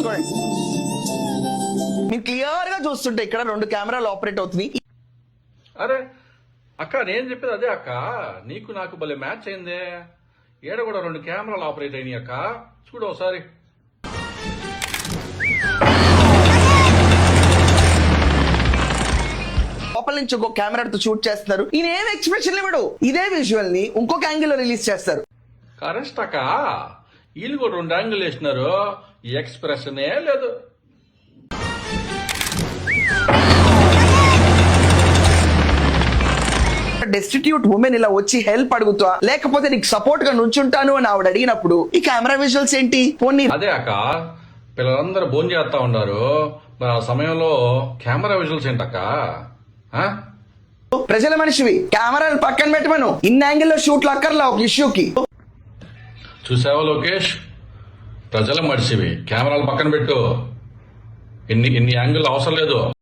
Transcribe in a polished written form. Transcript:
చూడండి, మీరు క్లియర్ గా చూస్తుంటే ఇక్కడ 2 కెమెరాలు ఆపరేట్ అవుతుంది. అరే అక్క, నేను చెప్పేది అదే అక్క. నీకు నాకు భలే మ్యాచ్ అయిందే. ఏడ కూడా 2 కెమెరాలు ఆపరేట్ అయినాయి అక్క. చూడు ఒకసారి. లోపల నుంచి ఇంకో కెమెరాతో షూట్ చేస్తున్నారు. ఈయన ఏం ఎక్స్ప్రెషన్ ఇవ్వడు, ఇదే విజువల్ ని ఇంకొక యాంగిల్ లో రిలీజ్ చేస్తారు. కరెస్ట్ అక్క. వీళ్ళు కూడా 2 యాంగిల్ వేసినారు, ఎక్స్ప్రెషనే లేదు. డెస్టిట్యూట్ ఉమెన్ ఇలా వచ్చి హెల్ప్ అడుగుతా, లేకపోతే నీకు సపోర్ట్ గా నుంచుంటాను అని ఆవిడ అడిగినప్పుడు ఈ కెమెరా విజువల్స్ ఏంటి? పోనీ అదే అక్క, పిల్లలందరూ భోజనం చేస్తా ఉన్నారు, మరి ఆ సమయంలో కెమెరా విజువల్స్ ఏంటక్క? ప్రజల మనిషివి, కెమెరాలు పక్కన పెట్టమను. ఇన్ని యాంగిల్ లో షూట్లు అక్కర్లా ఒక ఇష్యూకి. చూసావా లోకేష్, ప్రజల మనిషివి, కెమెరాలు పక్కన పెట్టు. ఇన్ని యాంగిల్ అవసరం లేదు.